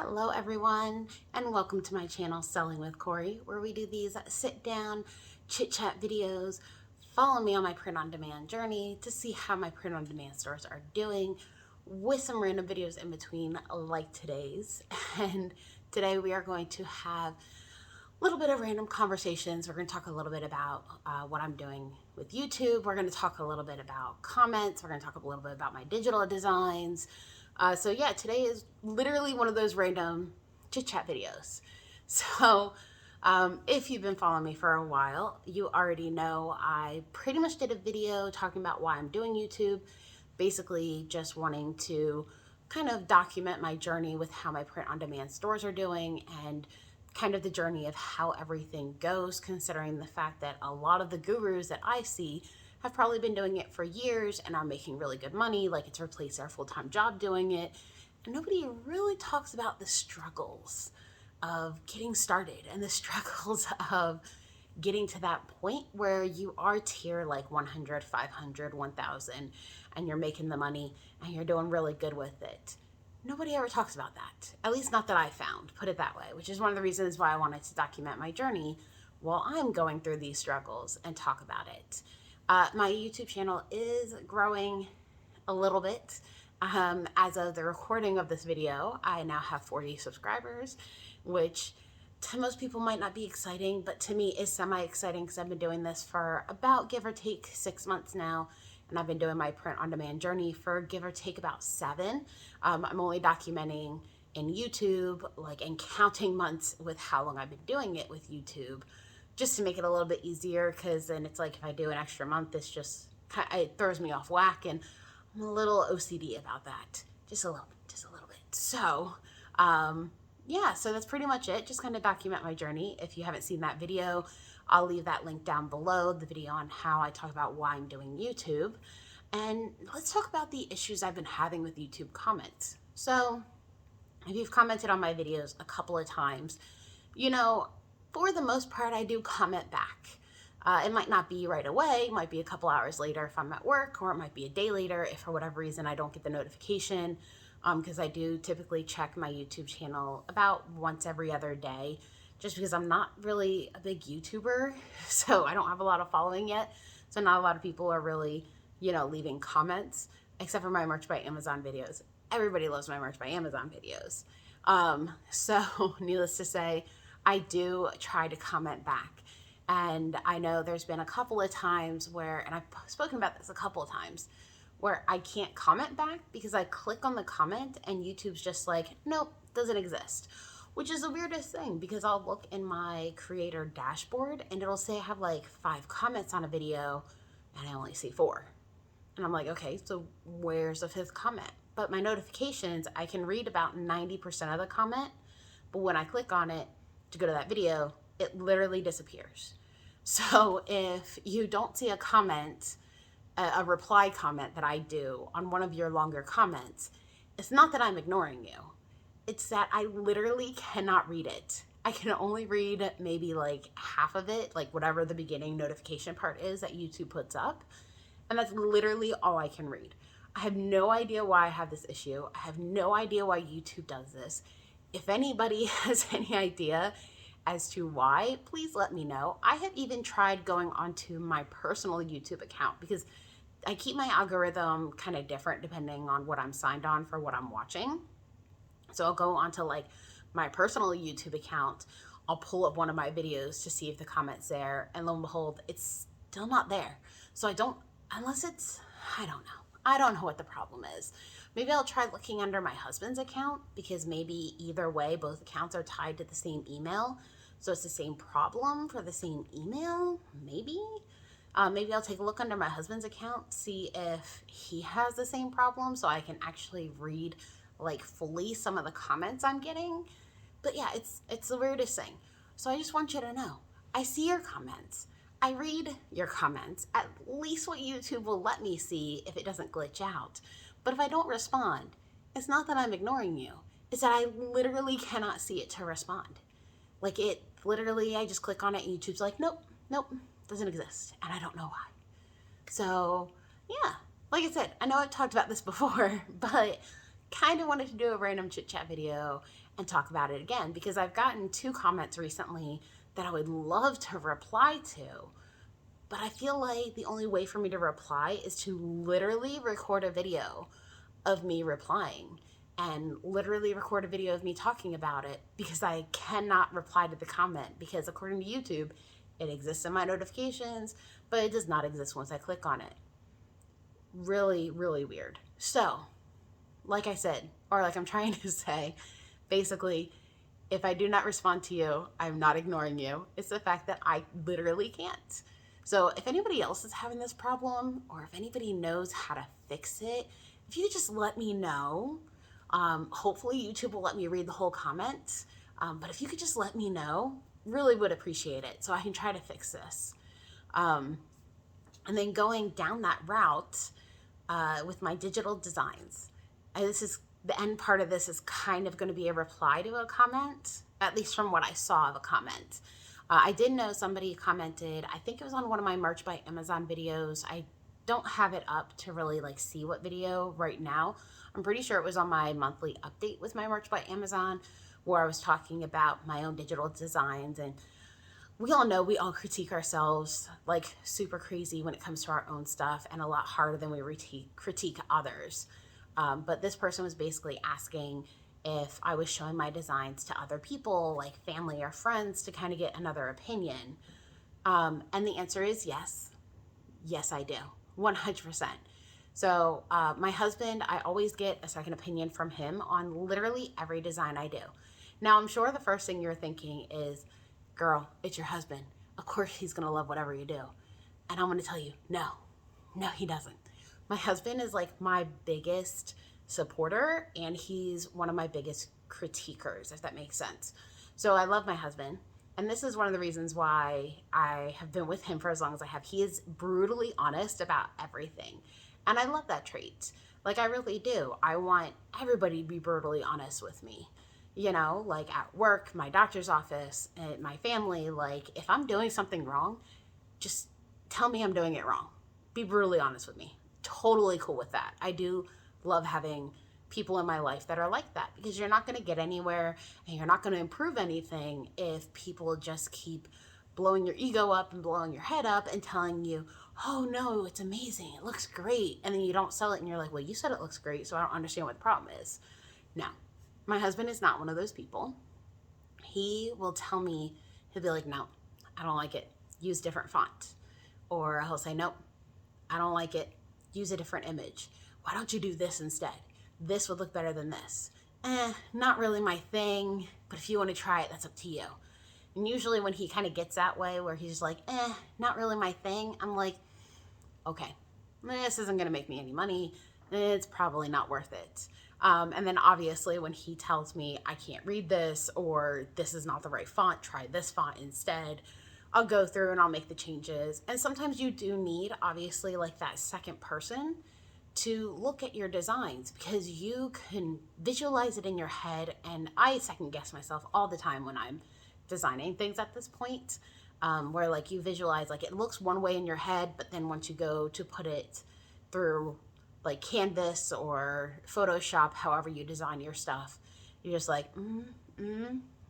Hello everyone, and welcome to my channel Selling with Corey, where we do these sit down chit chat videos. Follow me on my print on demand journey to see how my print on demand stores are doing, with some random videos in between like today's. And today we are going to have a little bit of random conversations. We're going to talk a little bit about what I'm doing with YouTube. We're going to talk a little bit about comments. We're going to talk a little bit about my digital designs. So yeah, today is literally one of those random chit chat videos. So if you've been following me for a while, you already know I pretty much did a video talking about why I'm doing YouTube, basically just wanting to kind of document my journey with how my print on demand stores are doing and kind of the journey of how everything goes, considering the fact that a lot of the gurus that I see have probably been doing it for years and are making really good money, like it's replaced their full-time job doing it. And nobody really talks about the struggles of getting started and the struggles of getting to that point where you are tier like 100, 500, 1000, and you're making the money and you're doing really good with it. Nobody ever talks about that, at least not that I found, put it that way, which is one of the reasons why I wanted to document my journey while I'm going through these struggles and talk about it. My YouTube channel is growing a little bit. As of the recording of this video, I now have 40 subscribers, which to most people might not be exciting, but to me is semi-exciting because I've been doing this for about, give or take, 6 months now. And I've been doing my print on demand journey for give or take about 7. I'm only documenting in YouTube, and counting months with how long I've been doing it with YouTube, just to make it a little bit easier, because then it's like if I do an extra month, it throws me off whack, and I'm a little OCD about that, just a little bit. So yeah, so that's pretty much it. Just kind of document my journey. If you haven't seen that video, I'll leave that link down below, the video on how I talk about why I'm doing YouTube. And let's talk about the issues I've been having with YouTube comments. So if you've commented on my videos a couple of times, for the most part, I do comment back. It might not be right away. It might be a couple hours later if I'm at work, or it might be a day later if for whatever reason I don't get the notification, because I do typically check my YouTube channel about once every other day, just because I'm not really a big YouTuber, so I don't have a lot of following yet. So not a lot of people are really, leaving comments, except for my Merch by Amazon videos. Everybody loves my Merch by Amazon videos. So needless to say, I do try to comment back. And I know there's been a couple of times where, and I've spoken about this a couple of times, where I can't comment back because I click on the comment and YouTube's just like, nope, doesn't exist. Which is the weirdest thing, because I'll look in my creator dashboard and it'll say I have like 5 comments on a video and I only see 4. And I'm like, okay, so where's the 5th comment? But my notifications, I can read about 90% of the comment, but when I click on it to go to that video, it literally disappears. So if you don't see a comment, a reply comment that I do on one of your longer comments, it's not that I'm ignoring you. It's that I literally cannot read it. I can only read maybe like half of it, like whatever the beginning notification part is that YouTube puts up. And that's literally all I can read. I have no idea why I have this issue. I have no idea why YouTube does this. If anybody has any idea as to why, please let me know. I have even tried going onto my personal YouTube account, because I keep my algorithm kind of different depending on what I'm signed on for what I'm watching. So I'll go onto my personal YouTube account, I'll pull up one of my videos to see if the comment's there, and lo and behold, it's still not there. So I don't know what the problem is. Maybe I'll try looking under my husband's account, because maybe either way, both accounts are tied to the same email. So it's the same problem for the same email, maybe. Maybe I'll take a look under my husband's account, see if he has the same problem, so I can actually read fully some of the comments I'm getting. But yeah, it's the weirdest thing. So I just want you to know, I see your comments. I read your comments, at least what YouTube will let me see if it doesn't glitch out. But if I don't respond, it's not that I'm ignoring you. It's that I literally cannot see it to respond. I just click on it and YouTube's like, nope, doesn't exist. And I don't know why. So yeah, like I said, I know I've talked about this before, but kind of wanted to do a random chit chat video and talk about it again, because I've gotten 2 comments recently that I would love to reply to, but I feel like the only way for me to reply is to literally record a video of me replying and literally record a video of me talking about it, because I cannot reply to the comment, because according to YouTube, it exists in my notifications, but it does not exist once I click on it. Really, really weird. So, like I said, or like I'm trying to say, basically, if I do not respond to you, I'm not ignoring you. It's the fact that I literally can't. So if anybody else is having this problem, or if anybody knows how to fix it, if you just let me know. Hopefully YouTube will let me read the whole comment. But if you could just let me know, really would appreciate it, so I can try to fix this. And then going down that route with my digital designs. This is the end part of this is kind of going to be a reply to a comment, at least from what I saw of a comment. I did know somebody commented, I think it was on one of my Merch by Amazon videos. I don't have it up to really like see what video right now. I'm pretty sure it was on my monthly update with my Merch by Amazon, where I was talking about my own digital designs. And we all know we all critique ourselves like super crazy when it comes to our own stuff, and a lot harder than we critique others. But this person was basically asking if I was showing my designs to other people, like family or friends, to kind of get another opinion. And the answer is yes. Yes, I do. 100%. So my husband, I always get a second opinion from him on literally every design I do. Now, I'm sure the first thing you're thinking is, girl, it's your husband. Of course he's going to love whatever you do. And I'm going to tell you, no, he doesn't. My husband is like my biggest supporter, and he's one of my biggest critiquers, if that makes sense. So I love my husband. And this is one of the reasons why I have been with him for as long as I have. He is brutally honest about everything. And I love that trait. Like, I really do. I want everybody to be brutally honest with me. You know, like at work, my doctor's office, and my family. Like, if I'm doing something wrong, just tell me I'm doing it wrong. Be brutally honest with me. Totally cool with that. I do love having people in my life that are like that, because you're not going to get anywhere and you're not going to improve anything if people just keep blowing your ego up and blowing your head up and telling you, oh no, it's amazing, it looks great, and then you don't sell it and you're like, well, you said it looks great, so I don't understand what the problem is. No, my husband is not one of those people. He will tell me, he'll be like, no, I don't like it, use different font. Or he'll say, nope, I don't like it, use a different image. Why don't you do this instead? This would look better than this. Not really my thing, but if you want to try it, that's up to you. And usually when he kind of gets that way, where he's like, not really my thing, I'm like, okay, this isn't going to make me any money. It's probably not worth it. And then obviously when he tells me I can't read this, or this is not the right font, try this font instead, I'll go through and I'll make the changes. And sometimes you do need, obviously, like that second person to look at your designs, because you can visualize it in your head. And I second guess myself all the time when I'm designing things at this point, where like you visualize, like it looks one way in your head, but then once you go to put it through like Canvas or Photoshop, however you design your stuff, you're just like,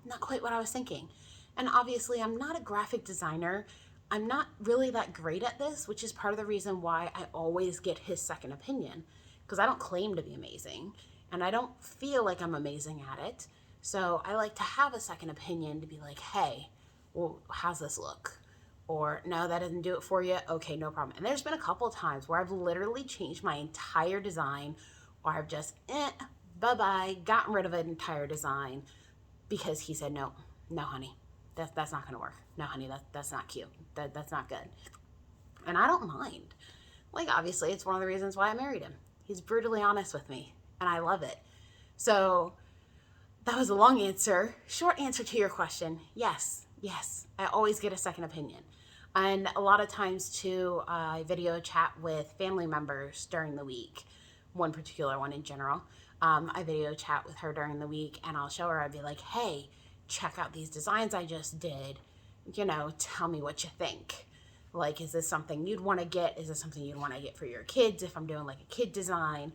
not quite what I was thinking. And obviously I'm not a graphic designer. I'm not really that great at this, which is part of the reason why I always get his second opinion, because I don't claim to be amazing and I don't feel like I'm amazing at it. So I like to have a second opinion to be like, hey, well, how's this look? Or no, that doesn't do it for you. Okay, no problem. And there's been a couple of times where I've literally changed my entire design, or I've just, bye-bye, gotten rid of an entire design because he said, no, honey, that's not gonna work. No, honey, that's not cute. That's not good. And I don't mind. Like, obviously, it's one of the reasons why I married him. He's brutally honest with me, and I love it. So that was a long answer. Short answer to your question, yes. I always get a second opinion. And a lot of times, too, I video chat with family members during the week, one particular one in general. I video chat with her during the week, and I'll show her, I'd be like, hey, check out these designs I just did. You know, tell me what you think. Like, is this something you'd want to get? Is this something you'd want to get for your kids if I'm doing like a kid design?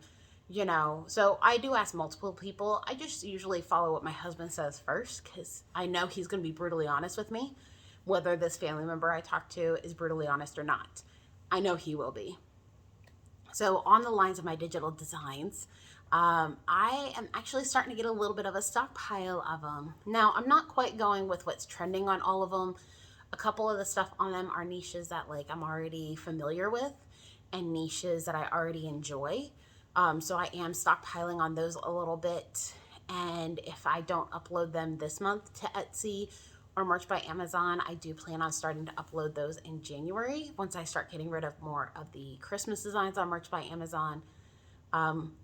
you know, so I do ask multiple people. I just usually follow what my husband says first because I know he's going to be brutally honest with me, whether this family member I talk to is brutally honest or not. I know he will be. So on the lines of my digital designs, I am actually starting to get a little bit of a stockpile of them. Now, I'm not quite going with what's trending on all of them. A couple of the stuff on them are niches that like I'm already familiar with and niches that I already enjoy. So I am stockpiling on those a little bit. And if I don't upload them this month to Etsy or Merch by Amazon, I do plan on starting to upload those in January once I start getting rid of more of the Christmas designs on Merch by Amazon,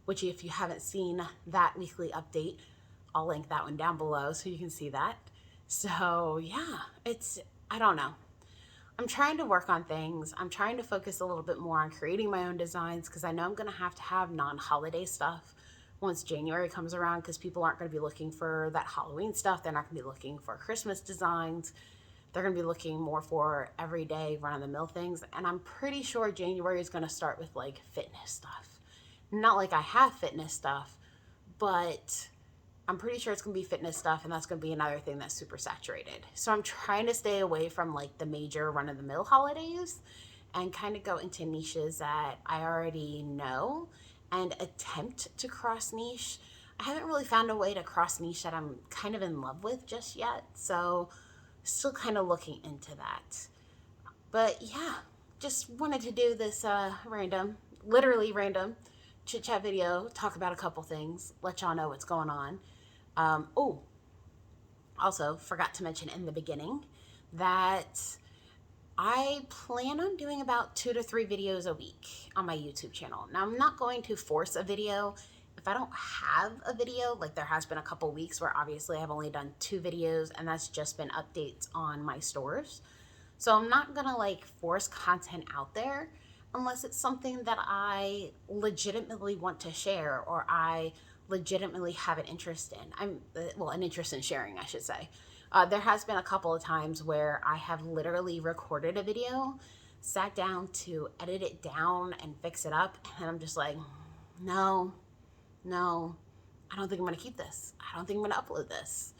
which if you haven't seen that weekly update, I'll link that one down below so you can see that. So yeah, I don't know. I'm trying to work on things. I'm trying to focus a little bit more on creating my own designs because I know I'm going to have non-holiday stuff once January comes around because people aren't going to be looking for that Halloween stuff. They're not going to be looking for Christmas designs. They're going to be looking more for everyday run-of-the-mill things. And I'm pretty sure January is going to start with like fitness stuff. Not like I have fitness stuff, but I'm pretty sure it's going to be fitness stuff, and that's going to be another thing that's super saturated. So I'm trying to stay away from like the major run-of-the-mill holidays and kind of go into niches that I already know and attempt to cross niche. I haven't really found a way to cross niche that I'm kind of in love with just yet, so still kind of looking into that. But yeah, just wanted to do this literally random chit chat video, talk about a couple things, let y'all know what's going on. Also forgot to mention in the beginning that I plan on doing about 2 to 3 videos a week on my YouTube channel. Now, I'm not going to force a video. If I don't have a video, like there has been a couple weeks where obviously I've only done 2 videos and that's just been updates on my stores. So I'm not gonna like force content out there unless it's something that I legitimately want to share or I legitimately have an interest in. An interest in sharing, I should say. There has been a couple of times where I have literally recorded a video, sat down to edit it down and fix it up, and I'm just like, no, I don't think I'm gonna keep this. I don't think I'm gonna upload this.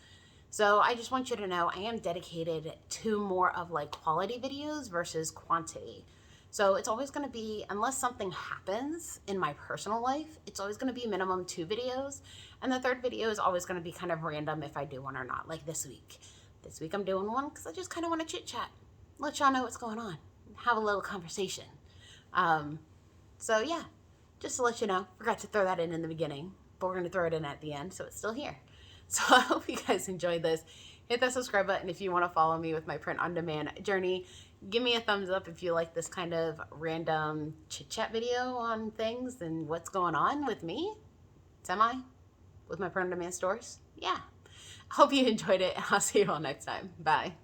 So I just want you to know I am dedicated to more of like quality videos versus quantity. So it's always going to be, unless something happens in my personal life, it's always going to be minimum 2 videos. And the 3rd video is always going to be kind of random if I do one or not, like this week. This week I'm doing one because I just kind of want to chit chat, let y'all know what's going on, have a little conversation. So yeah, just to let you know, forgot to throw that in the beginning, but we're going to throw it in at the end, so it's still here. So I hope you guys enjoyed this. Hit that subscribe button if you want to follow me with my print-on-demand journey. Give me a thumbs up if you like this kind of random chit-chat video on things and what's going on with me, with my print-on-demand stores. Yeah. Hope you enjoyed it, and I'll see you all next time. Bye.